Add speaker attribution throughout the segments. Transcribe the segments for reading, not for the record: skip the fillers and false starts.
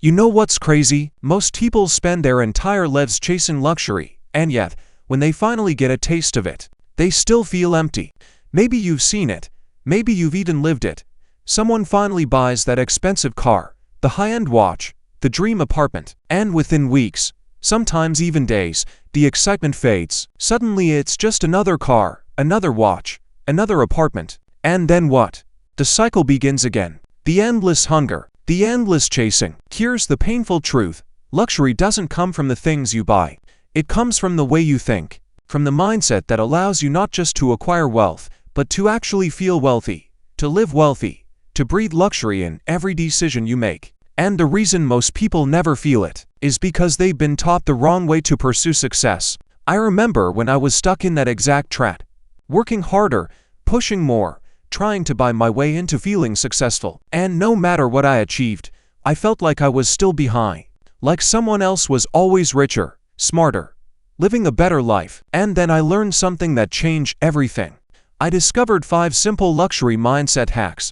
Speaker 1: You know what's crazy? Most people spend their entire lives chasing luxury, and yet, when they finally get a taste of it, they still feel empty. Maybe you've seen it. Maybe you've even lived it. Someone finally buys that expensive car, the high-end watch, the dream apartment, and within weeks, sometimes even days, the excitement fades. Suddenly it's just another car, another watch, another apartment. And then what? The cycle begins again. The endless hunger, the endless chasing. Here's the painful truth. Luxury doesn't come from the things you buy. It comes from the way you think, from the mindset that allows you not just to acquire wealth, but to actually feel wealthy, to live wealthy, to breathe luxury in every decision you make. And the reason most people never feel it is because they've been taught the wrong way to pursue success. I remember when I was stuck in that exact trap, working harder, pushing more, trying to buy my way into feeling successful. And no matter what I achieved, I felt like I was still behind, like someone else was always richer, smarter, living a better life. And then I learned something that changed everything. I discovered 5 simple luxury mindset hacks.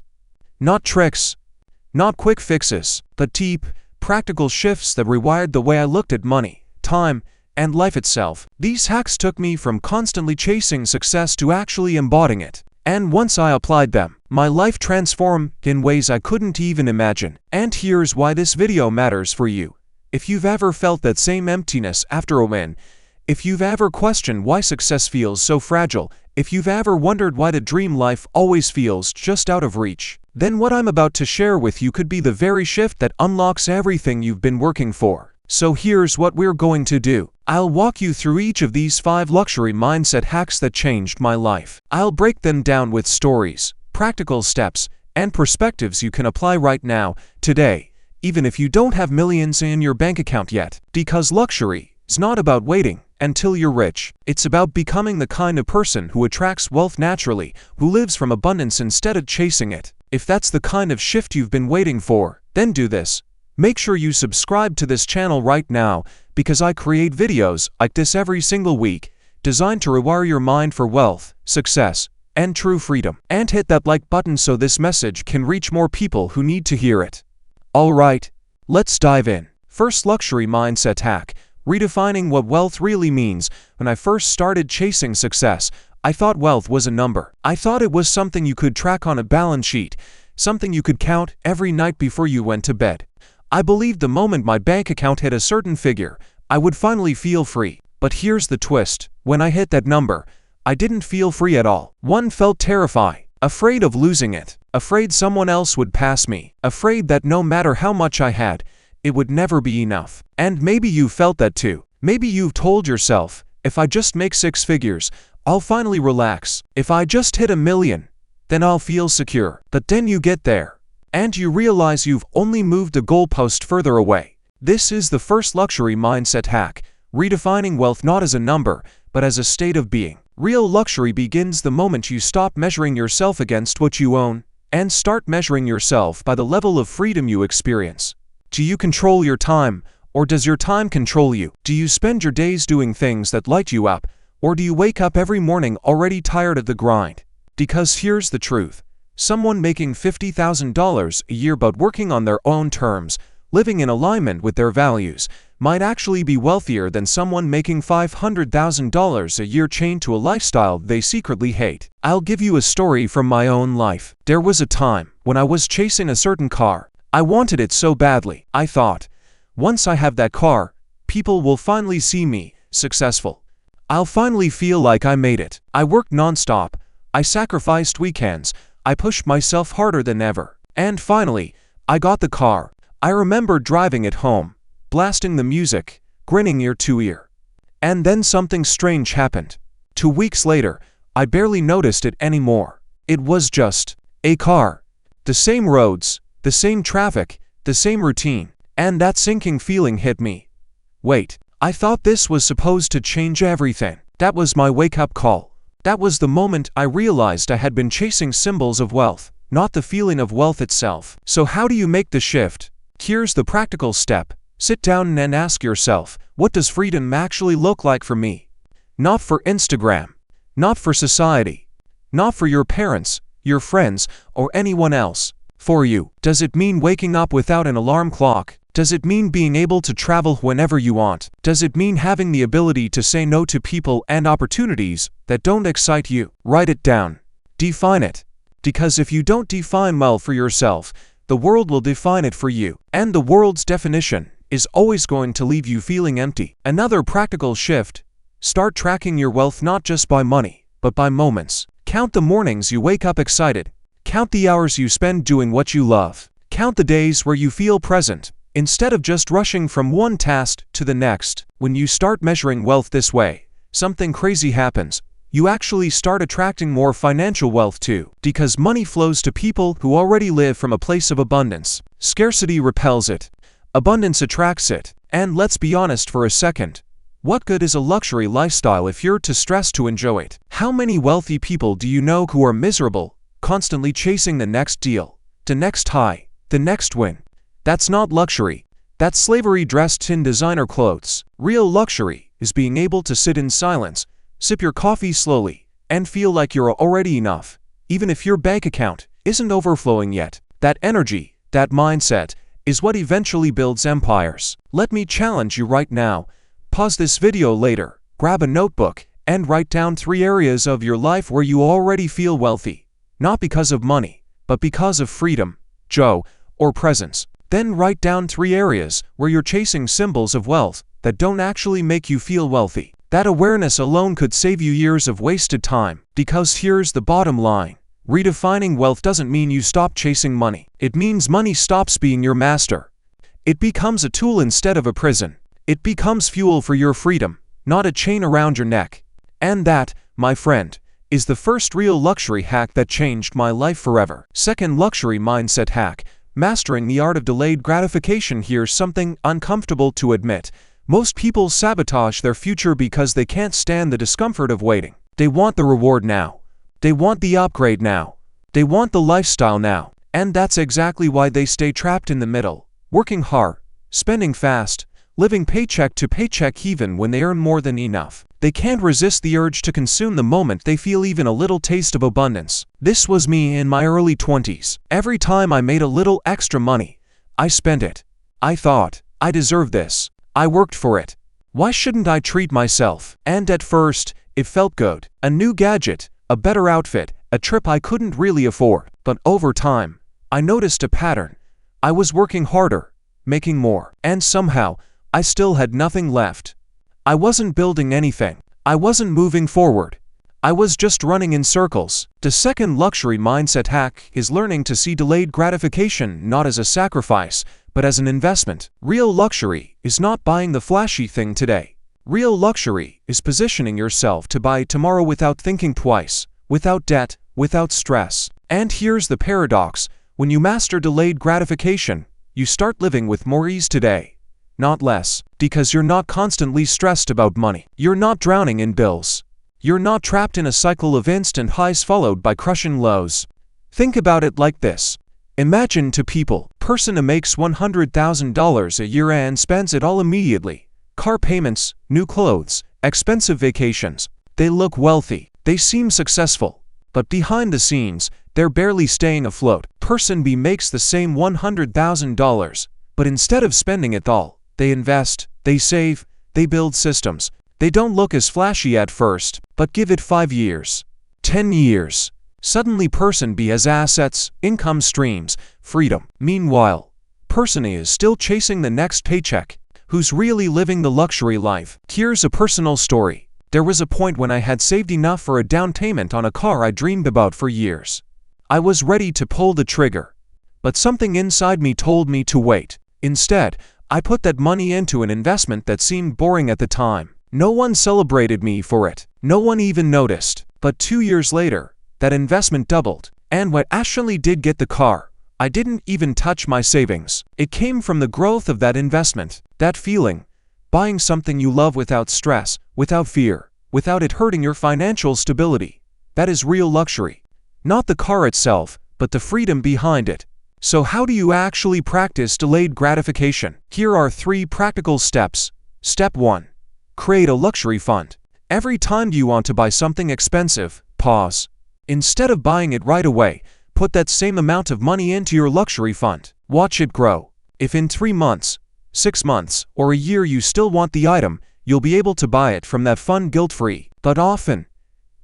Speaker 1: Not tricks, not quick fixes, but deep, practical shifts that rewired the way I looked at money, time, and life itself. These hacks took me from constantly chasing success to actually embodying it. And once I applied them, my life transformed in ways I couldn't even imagine. And here's why this video matters for you. If you've ever felt that same emptiness after a win, if you've ever questioned why success feels so fragile, if you've ever wondered why the dream life always feels just out of reach, then what I'm about to share with you could be the very shift that unlocks everything you've been working for. So here's what we're going to do. I'll walk you through each of these 5 luxury mindset hacks that changed my life. I'll break them down with stories, practical steps, and perspectives you can apply right now, today, even if you don't have millions in your bank account yet. Because luxury is not about waiting until you're rich. It's about becoming the kind of person who attracts wealth naturally, who lives from abundance instead of chasing it. If that's the kind of shift you've been waiting for, then do this. Make sure you subscribe to this channel right now, because I create videos like this every single week, designed to rewire your mind for wealth, success, and true freedom. And hit that like button so this message can reach more people who need to hear it. Alright, let's dive in. First luxury mindset hack, redefining what wealth really means. When I first started chasing success, I thought wealth was a number. I thought it was something you could track on a balance sheet, something you could count every night before you went to bed. I believed the moment my bank account hit a certain figure, I would finally feel free. But here's the twist. When I hit that number, I didn't feel free at all. One felt terrified, afraid of losing it, afraid someone else would pass me, afraid that no matter how much I had, it would never be enough. And maybe you felt that too. Maybe you've told yourself, if I just make 6 figures, I'll finally relax. If I just hit 1 million, then I'll feel secure. But then you get there, and you realize you've only moved a goalpost further away. This is the first luxury mindset hack, redefining wealth not as a number, but as a state of being. Real luxury begins the moment you stop measuring yourself against what you own, and start measuring yourself by the level of freedom you experience. Do you control your time, or does your time control you? Do you spend your days doing things that light you up, or do you wake up every morning already tired of the grind? Because here's the truth. Someone making $50,000 a year but working on their own terms, living in alignment with their values, might actually be wealthier than someone making $500,000 a year chained to a lifestyle they secretly hate. I'll give you a story from my own life. There was a time when I was chasing a certain car. I wanted it so badly. I thought, once I have that car, people will finally see me successful. I'll finally feel like I made it. I worked nonstop. I sacrificed weekends. I pushed myself harder than ever. And finally, I got the car. I remember driving it home, blasting the music, grinning ear to ear. And then something strange happened. 2 weeks later, I barely noticed it anymore. It was just a car. The same roads, the same traffic, the same routine. And that sinking feeling hit me. Wait, I thought this was supposed to change everything. That was my wake-up call. That was the moment I realized I had been chasing symbols of wealth, not the feeling of wealth itself. So how do you make the shift? Here's the practical step. Sit down and ask yourself, what does freedom actually look like for me? Not for Instagram, not for society, not for your parents, your friends, or anyone else. For you. Does it mean waking up without an alarm clock, Does it mean being able to travel whenever you want? Does it mean having the ability to say no to people and opportunities that don't excite you? Write it down. Define it. Because if you don't define well for yourself, the world will define it for you. And the world's definition is always going to leave you feeling empty. Another practical shift: start tracking your wealth not just by money, but by moments. Count the mornings you wake up excited. Count the hours you spend doing what you love. Count the days where you feel present, instead of just rushing from one task to the next. When you start measuring wealth this way, something crazy happens. You actually start attracting more financial wealth too, because money flows to people who already live from a place of abundance. Scarcity repels it. Abundance attracts it. And let's be honest for a second. What good is a luxury lifestyle if you're too stressed to enjoy it? How many wealthy people do you know who are miserable, constantly chasing the next deal, the next high, the next win? That's not luxury. That's slavery dressed in designer clothes. Real luxury is being able to sit in silence, sip your coffee slowly, and feel like you're already enough, even if your bank account isn't overflowing yet. That energy, that mindset, is what eventually builds empires. Let me challenge you right now. Pause this video later, grab a notebook, and write down 3 areas of your life where you already feel wealthy. Not because of money, but because of freedom, joy, or presence. Then write down 3 areas where you're chasing symbols of wealth that don't actually make you feel wealthy. That awareness alone could save you years of wasted time. Because here's the bottom line. Redefining wealth doesn't mean you stop chasing money. It means money stops being your master. It becomes a tool instead of a prison. It becomes fuel for your freedom, not a chain around your neck. And that, my friend, is the first real luxury hack that changed my life forever. Second luxury mindset hack: mastering the art of delayed gratification. Here's something uncomfortable to admit. Most people sabotage their future because they can't stand the discomfort of waiting. They want the reward now. They want the upgrade now. They want the lifestyle now. And that's exactly why they stay trapped in the middle, working hard, spending fast, living paycheck to paycheck even when they earn more than enough. They can't resist the urge to consume the moment they feel even a little taste of abundance. This was me in my early 20s. Every time I made a little extra money, I spent it. I thought, I deserve this. I worked for it. Why shouldn't I treat myself? And at first, it felt good. A new gadget, a better outfit, a trip I couldn't really afford. But over time, I noticed a pattern. I was working harder, making more, and somehow, I still had nothing left. I wasn't building anything. I wasn't moving forward. I was just running in circles. The second luxury mindset hack is learning to see delayed gratification not as a sacrifice, but as an investment. Real luxury is not buying the flashy thing today. Real luxury is positioning yourself to buy tomorrow without thinking twice, without debt, without stress. And here's the paradox: when you master delayed gratification, you start living with more ease today, not less, because you're not constantly stressed about money. You're not drowning in bills. You're not trapped in a cycle of instant highs followed by crushing lows. Think about it like this. Imagine two people. Person A makes $100,000 a year and spends it all immediately. Car payments, new clothes, expensive vacations. They look wealthy. They seem successful. But behind the scenes, they're barely staying afloat. Person B makes the same $100,000, but instead of spending it all, they invest, they save, they build systems. They don't look as flashy at first, but give it 5 years, 10 years. Suddenly person B has assets, income streams, freedom. Meanwhile, person A is still chasing the next paycheck. Who's really living the luxury life? Here's a personal story. There was a point when I had saved enough for a down payment on a car I dreamed about for years. I was ready to pull the trigger, but something inside me told me to wait. Instead, I put that money into an investment that seemed boring at the time. No one celebrated me for it. No one even noticed. But 2 years later, that investment doubled. And when I actually did get the car, I didn't even touch my savings. It came from the growth of that investment. That feeling, buying something you love without stress, without fear, without it hurting your financial stability. That is real luxury. Not the car itself, but the freedom behind it. So how do you actually practice delayed gratification? Here are 3 practical steps. Step 1. Create a luxury fund. Every time you want to buy something expensive, pause. Instead of buying it right away, put that same amount of money into your luxury fund. Watch it grow. If in 3 months, 6 months, or a year you still want the item, you'll be able to buy it from that fun guilt-free. But often,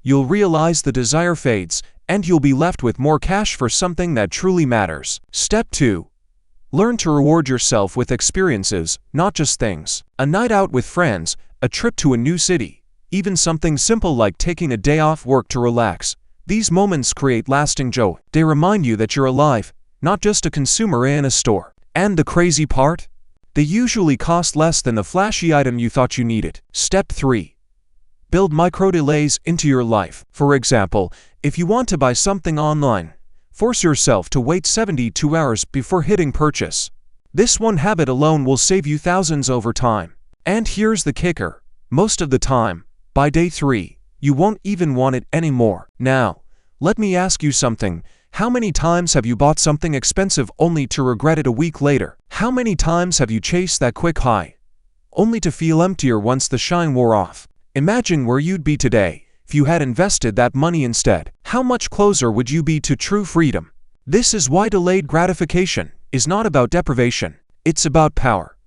Speaker 1: you'll realize the desire fades, and you'll be left with more cash for something that truly matters. Step 2. Learn to reward yourself with experiences, not just things. A night out with friends, a trip to a new city, even something simple like taking a day off work to relax. These moments create lasting joy. They remind you that you're alive, not just a consumer in a store. And the crazy part? They usually cost less than the flashy item you thought you needed. Step 3. Build micro-delays into your life. For example, if you want to buy something online, force yourself to wait 72 hours before hitting purchase. This one habit alone will save you thousands over time. And here's the kicker. Most of the time, by day 3, you won't even want it anymore. Now, let me ask you something. How many times have you bought something expensive only to regret it a week later? How many times have you chased that quick high, only to feel emptier once the shine wore off? Imagine where you'd be today if you had invested that money instead. How much closer would you be to true freedom? This is why delayed gratification is not about deprivation. It's about power.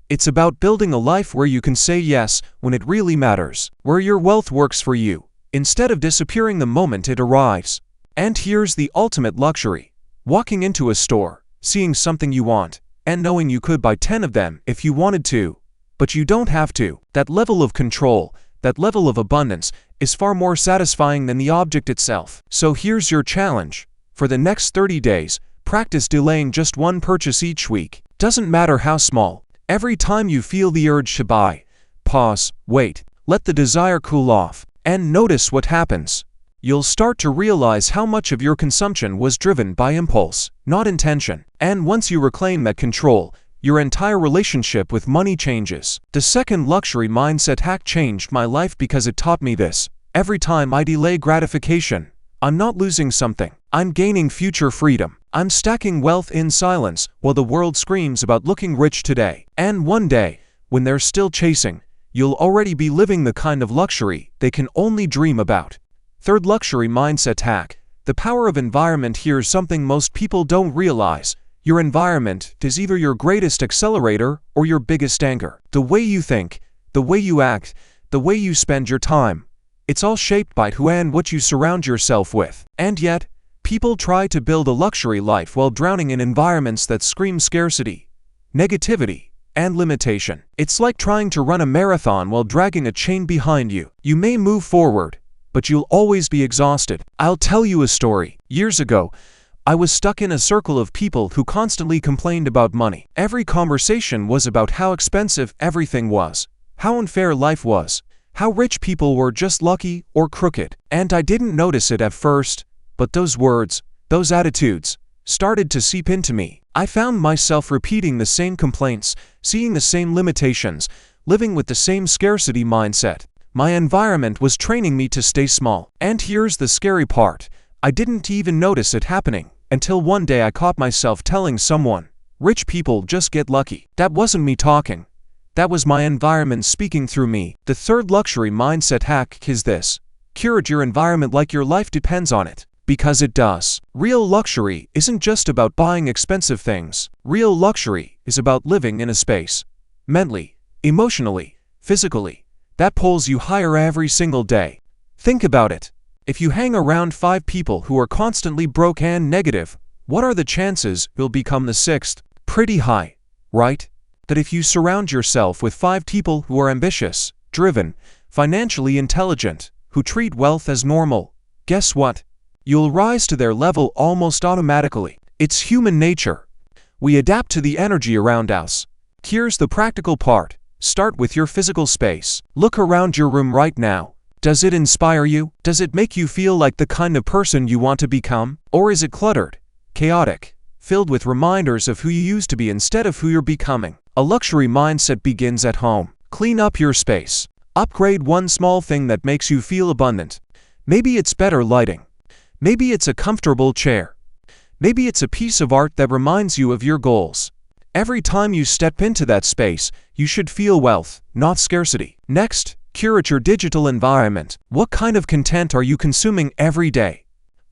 Speaker 1: It's about building a life where you can say yes when it really matters, where your wealth works for you, instead of disappearing the moment it arrives. And here's the ultimate luxury. Walking into a store, seeing something you want, and knowing you could buy 10 of them if you wanted to, but you don't have to. That level of control, that level of abundance, is far more satisfying than the object itself. So here's your challenge. For the next 30 days, practice delaying just one purchase each week. Doesn't matter how small. Every time you feel the urge to buy, pause, wait, let the desire cool off, and notice what happens. You'll start to realize how much of your consumption was driven by impulse, not intention. And once you reclaim that control, your entire relationship with money changes. The second luxury mindset hack changed my life because it taught me this. Every time I delay gratification, I'm not losing something. I'm gaining future freedom. I'm stacking wealth in silence while the world screams about looking rich today. And one day, when they're still chasing, you'll already be living the kind of luxury they can only dream about. Third luxury mindset hack. The power of environment. Here's something most people don't realize. Your environment is either your greatest accelerator or your biggest anchor. The way you think, the way you act, the way you spend your time, it's all shaped by who and what you surround yourself with. And yet, people try to build a luxury life while drowning in environments that scream scarcity, negativity, and limitation. It's like trying to run a marathon while dragging a chain behind you. You may move forward, but you'll always be exhausted. I'll tell you a story. Years ago, I was stuck in a circle of people who constantly complained about money. Every conversation was about how expensive everything was, how unfair life was, how rich people were just lucky or crooked. And I didn't notice it at first, but those words, those attitudes, started to seep into me. I found myself repeating the same complaints, seeing the same limitations, living with the same scarcity mindset. My environment was training me to stay small. And here's the scary part. I didn't even notice it happening until one day I caught myself telling someone, "Rich people just get lucky." That wasn't me talking. That was my environment speaking through me. The third luxury mindset hack is this. Curate your environment like your life depends on it. Because it does. Real luxury isn't just about buying expensive things. Real luxury is about living in a space, mentally, emotionally, physically, that pulls you higher every single day. Think about it. If you hang around 5 people who are constantly broke and negative, what are the chances you'll become the 6th? Pretty high, right? That if you surround yourself with 5 people who are ambitious, driven, financially intelligent, who treat wealth as normal, guess what? You'll rise to their level almost automatically. It's human nature. We adapt to the energy around us. Here's the practical part. Start with your physical space. Look around your room right now. Does it inspire you? Does it make you feel like the kind of person you want to become? Or is it cluttered, chaotic, filled with reminders of who you used to be instead of who you're becoming? A luxury mindset begins at home. Clean up your space. Upgrade one small thing that makes you feel abundant. Maybe it's better lighting. Maybe it's a comfortable chair. Maybe it's a piece of art that reminds you of your goals. Every time you step into that space, you should feel wealth, not scarcity. Next, curate your digital environment. What kind of content are you consuming every day?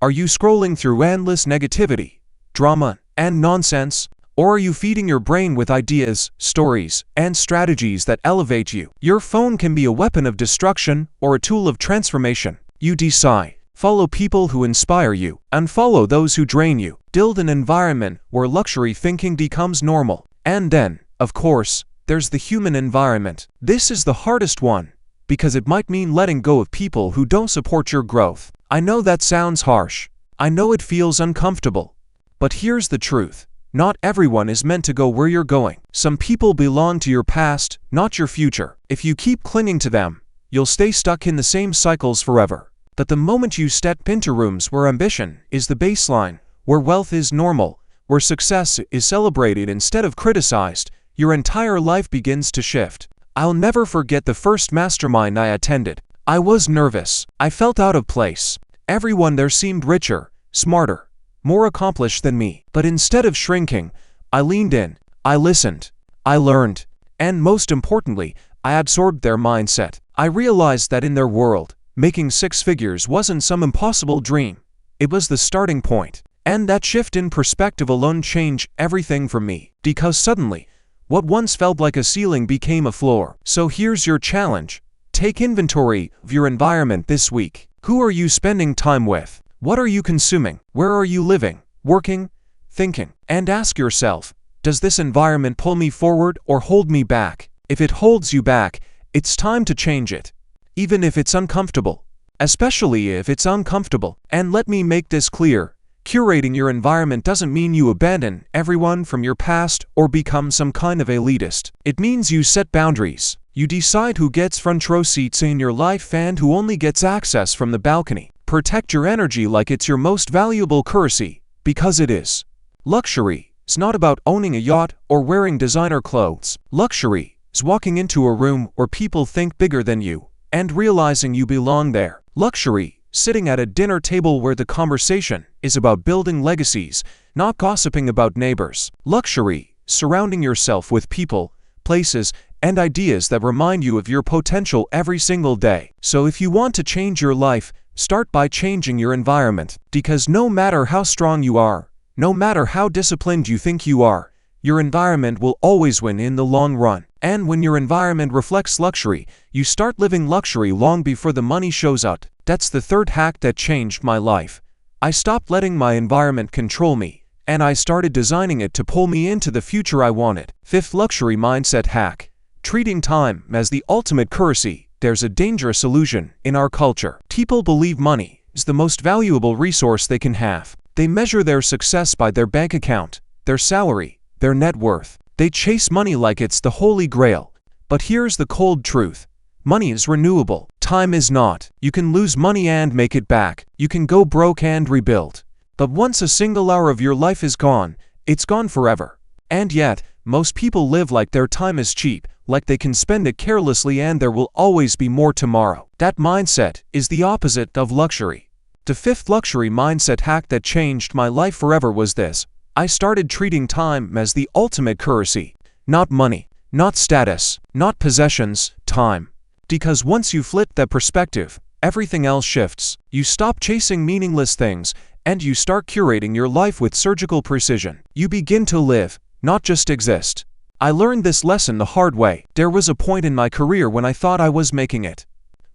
Speaker 1: Are you scrolling through endless negativity, drama, and nonsense? Or are you feeding your brain with ideas, stories, and strategies that elevate you? Your phone can be a weapon of destruction or a tool of transformation. You decide. Follow people who inspire you, unfollow those who drain you. Build an environment where luxury thinking becomes normal. And then, of course, there's the human environment. This is the hardest one, because it might mean letting go of people who don't support your growth. I know that sounds harsh. I know it feels uncomfortable. But here's the truth. Not everyone is meant to go where you're going. Some people belong to your past, not your future. If you keep clinging to them, you'll stay stuck in the same cycles forever. But the moment you step into rooms where ambition is the baseline, where wealth is normal, where success is celebrated instead of criticized, your entire life begins to shift. I'll never forget the first mastermind I attended. I was nervous. I felt out of place. Everyone there seemed richer, smarter, more accomplished than me. But instead of shrinking, I leaned in. I listened. I learned. And most importantly, I absorbed their mindset. I realized that in their world, making six figures wasn't some impossible dream. It was the starting point. And that shift in perspective alone changed everything for me. Because suddenly, what once felt like a ceiling became a floor. So here's your challenge. Take inventory of your environment this week. Who are you spending time with? What are you consuming? Where are you living, working, thinking? And ask yourself, does this environment pull me forward or hold me back? If it holds you back, it's time to change it. Even if it's uncomfortable. Especially if it's uncomfortable. And let me make this clear. Curating your environment doesn't mean you abandon everyone from your past or become some kind of elitist. It means you set boundaries. You decide who gets front row seats in your life and who only gets access from the balcony. Protect your energy like it's your most valuable currency, because it is. Luxury is not about owning a yacht or wearing designer clothes. Luxury is walking into a room where people think bigger than you and realizing you belong there. Luxury, sitting at a dinner table where the conversation is about building legacies, not gossiping about neighbors. Luxury, surrounding yourself with people, places, and ideas that remind you of your potential every single day. So if you want to change your life, start by changing your environment. Because no matter how strong you are, no matter how disciplined you think you are, your environment will always win in the long run. And when your environment reflects luxury, you start living luxury long before the money shows up. That's the third hack that changed my life. I stopped letting my environment control me, and I started designing it to pull me into the future I wanted. Fifth luxury mindset hack. Treating time as the ultimate currency. There's a dangerous illusion in our culture. People believe money is the most valuable resource they can have. They measure their success by their bank account, their salary, their net worth. They chase money like it's the holy grail. But here's the cold truth. Money is renewable. Time is not. You can lose money and make it back. You can go broke and rebuild. But once a single hour of your life is gone, it's gone forever. And yet, most people live like their time is cheap, like they can spend it carelessly and there will always be more tomorrow. That mindset is the opposite of luxury. The fifth luxury mindset hack that changed my life forever was this. I started treating time as the ultimate currency. Not money, not status, not possessions, time. Because once you flip that perspective, everything else shifts. You stop chasing meaningless things, and you start curating your life with surgical precision. You begin to live, not just exist. I learned this lesson the hard way. There was a point in my career when I thought I was making it.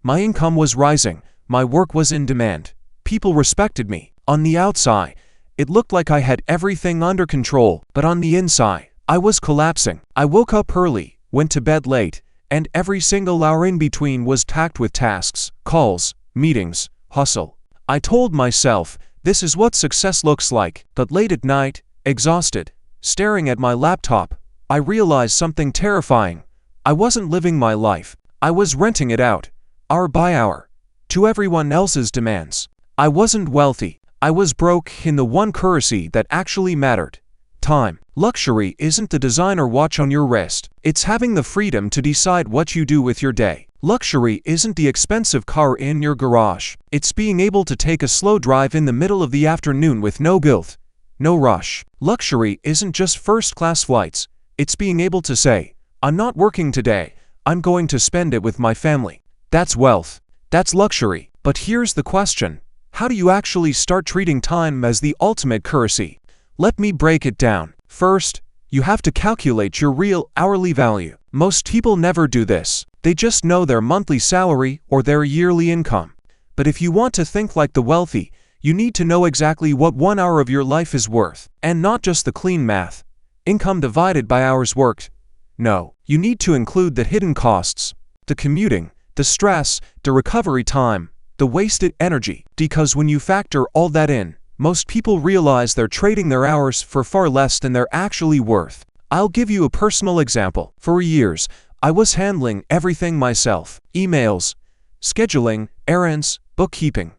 Speaker 1: My income was rising, my work was in demand. People respected me. On the outside, it looked like I had everything under control, but on the inside, I was collapsing. I woke up early, went to bed late, and every single hour in between was packed with tasks, calls, meetings, hustle. I told myself, this is what success looks like. But late at night, exhausted, staring at my laptop, I realized something terrifying. I wasn't living my life. I was renting it out, hour by hour, to everyone else's demands. I wasn't wealthy. I was broke in the one currency that actually mattered. Time. Luxury isn't the designer watch on your wrist. It's having the freedom to decide what you do with your day. Luxury isn't the expensive car in your garage. It's being able to take a slow drive in the middle of the afternoon with no guilt, no rush. Luxury isn't just first-class flights. It's being able to say, I'm not working today. I'm going to spend it with my family. That's wealth. That's luxury. But here's the question. How do you actually start treating time as the ultimate currency? Let me break it down. First, You have to calculate your real hourly value. Most people never do this. They just know their monthly salary or their yearly income. But if you want to think like the wealthy, you need to know exactly what 1 hour of your life is worth, and not just the clean math. Income divided by hours worked. No, you need to include the hidden costs, the commuting, the stress, the recovery time, the wasted energy, because when you factor all that in, most people realize they're trading their hours for far less than they're actually worth. I'll give you a personal example. For years, I was handling everything myself: emails, scheduling, errands, bookkeeping,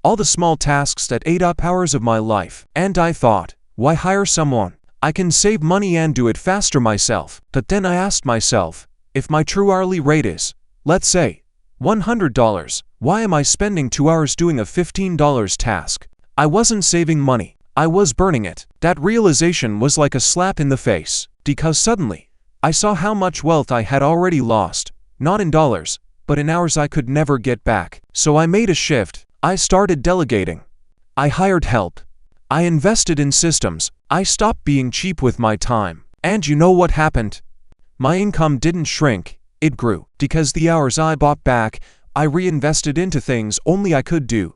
Speaker 1: all the small tasks that ate up hours of my life. And I thought, why hire someone? I can save money and do it faster myself. But then I asked myself, if my true hourly rate is, let's say, $100, why am I spending 2 hours doing a $15 task? I wasn't saving money, I was burning it. That realization was like a slap in the face, because suddenly, I saw how much wealth I had already lost, not in dollars, but in hours I could never get back. So I made a shift. I started delegating. I hired help. I invested in systems. I stopped being cheap with my time. And you know what happened? My income didn't shrink, it grew. Because the hours I bought back, I reinvested into things only I could do.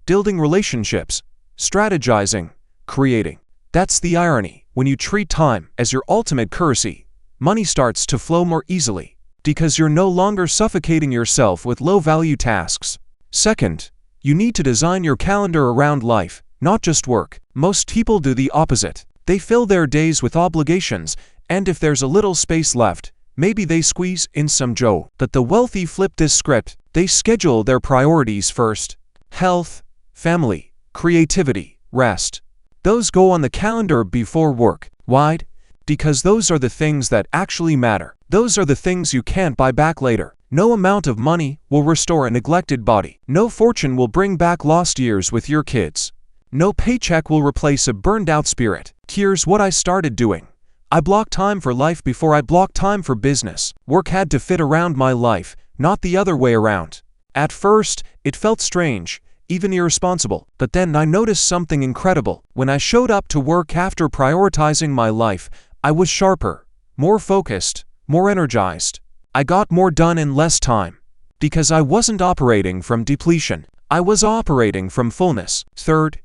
Speaker 1: Building relationships, strategizing, creating. That's the irony. When you treat time as your ultimate currency, money starts to flow more easily, because you're no longer suffocating yourself with low-value tasks. Second, you need to design your calendar around life, not just work. Most people do the opposite. They fill their days with obligations, and if there's a little space left, maybe they squeeze in some joe. But the wealthy flip this script. They schedule their priorities first. Health, family, creativity, rest. Those go on the calendar before work. Why? Because those are the things that actually matter. Those are the things you can't buy back later. No amount of money will restore a neglected body. No fortune will bring back lost years with your kids. No paycheck will replace a burned-out spirit. Here's what I started doing. I blocked time for life before I blocked time for business. Work had to fit around my life, not the other way around. At first, it felt strange, even irresponsible. But then I noticed something incredible. When I showed up to work after prioritizing my life, I was sharper, more focused, more energized. I got more done in less time. Because I wasn't operating from depletion. I was operating from fullness. Third,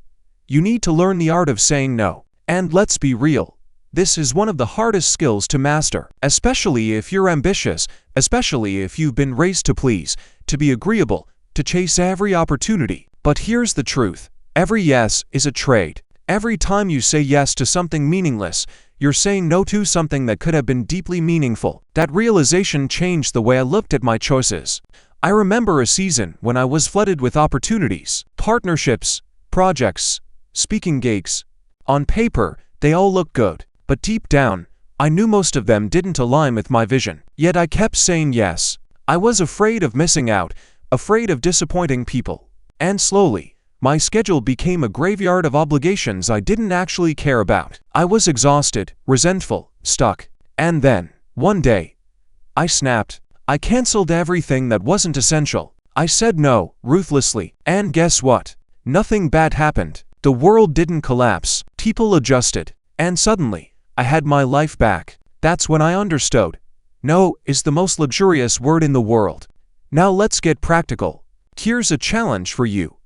Speaker 1: you need to learn the art of saying no. And let's be real. This is one of the hardest skills to master, especially if you're ambitious, especially if you've been raised to please, to be agreeable, to chase every opportunity. But here's the truth. Every yes is a trade. Every time you say yes to something meaningless, you're saying no to something that could have been deeply meaningful. That realization changed the way I looked at my choices. I remember a season when I was flooded with opportunities, partnerships, projects, speaking gigs. On paper, they all looked good. But deep down, I knew most of them didn't align with my vision. Yet I kept saying yes. I was afraid of missing out, afraid of disappointing people. And slowly, my schedule became a graveyard of obligations I didn't actually care about. I was exhausted, resentful, stuck. And then, one day, I snapped. I canceled everything that wasn't essential. I said no, ruthlessly. And guess what? Nothing bad happened. The world didn't collapse. People adjusted. And suddenly, I had my life back. That's when I understood. No is the most luxurious word in the world. Now let's get practical. Here's a challenge for you.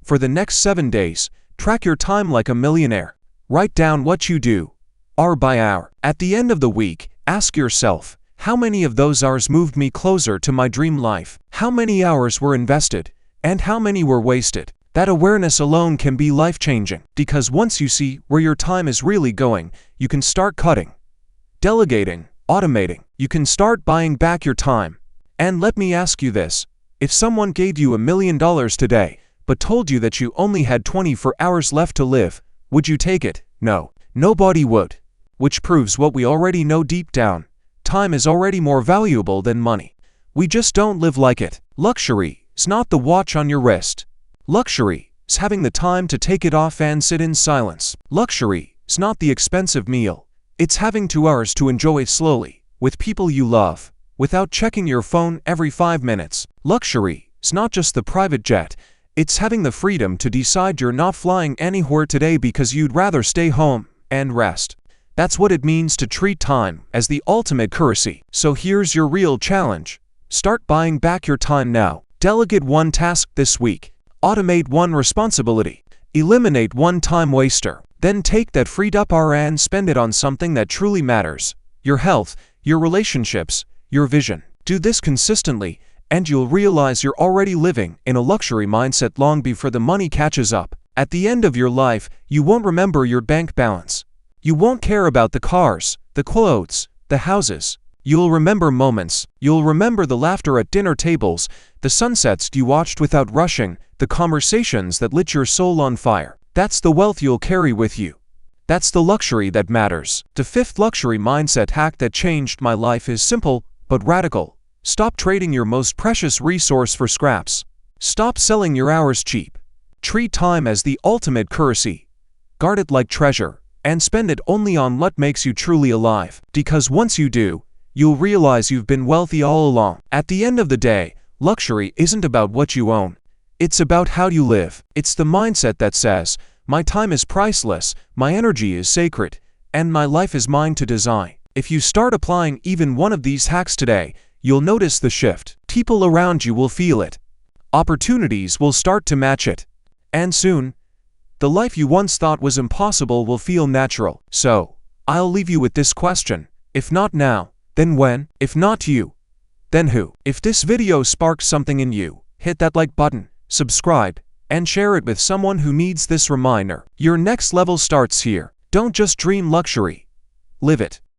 Speaker 1: For the next 7 days, track your time like a millionaire. Write down what you do, hour by hour. At the end of the week, ask yourself, how many of those hours moved me closer to my dream life? How many hours were invested? And how many were wasted? That awareness alone can be life-changing, because once you see where your time is really going, you can start cutting, delegating, automating. You can start buying back your time. And let me ask you this. If someone gave you $1 million today, but told you that you only had 24 hours left to live, would you take it? No, nobody would. Which proves what we already know deep down. Time is already more valuable than money. We just don't live like it. Luxury is not the watch on your wrist. Luxury is having the time to take it off and sit in silence. Luxury is not the expensive meal. It's having 2 hours to enjoy it slowly, with people you love, without checking your phone every 5 minutes. Luxury is not just the private jet. It's having the freedom to decide you're not flying anywhere today because you'd rather stay home and rest. That's what it means to treat time as the ultimate currency. So here's your real challenge. Start buying back your time now. Delegate one task this week. Automate one responsibility. Eliminate one time waster. Then take that freed up hour and spend it on something that truly matters. Your health, your relationships, your vision. Do this consistently, and you'll realize you're already living in a luxury mindset long before the money catches up. At the end of your life, you won't remember your bank balance. You won't care about the cars, the clothes, the houses. You'll remember moments. You'll remember the laughter at dinner tables, the sunsets you watched without rushing, the conversations that lit your soul on fire. That's the wealth you'll carry with you. That's the luxury that matters. The fifth luxury mindset hack that changed my life is simple but radical. Stop trading your most precious resource for scraps. Stop selling your hours cheap. Treat time as the ultimate currency. Guard it like treasure, and spend it only on what makes you truly alive. Because once you do, you'll realize you've been wealthy all along. At the end of the day, luxury isn't about what you own. It's about how you live. It's the mindset that says, my time is priceless, my energy is sacred, and my life is mine to design. If you start applying even one of these hacks today, you'll notice the shift. People around you will feel it. Opportunities will start to match it. And soon, the life you once thought was impossible will feel natural. So, I'll leave you with this question. If not now, then when? If not you, then who? If this video sparks something in you, hit that like button, subscribe, and share it with someone who needs this reminder. Your next level starts here. Don't just dream luxury. Live it.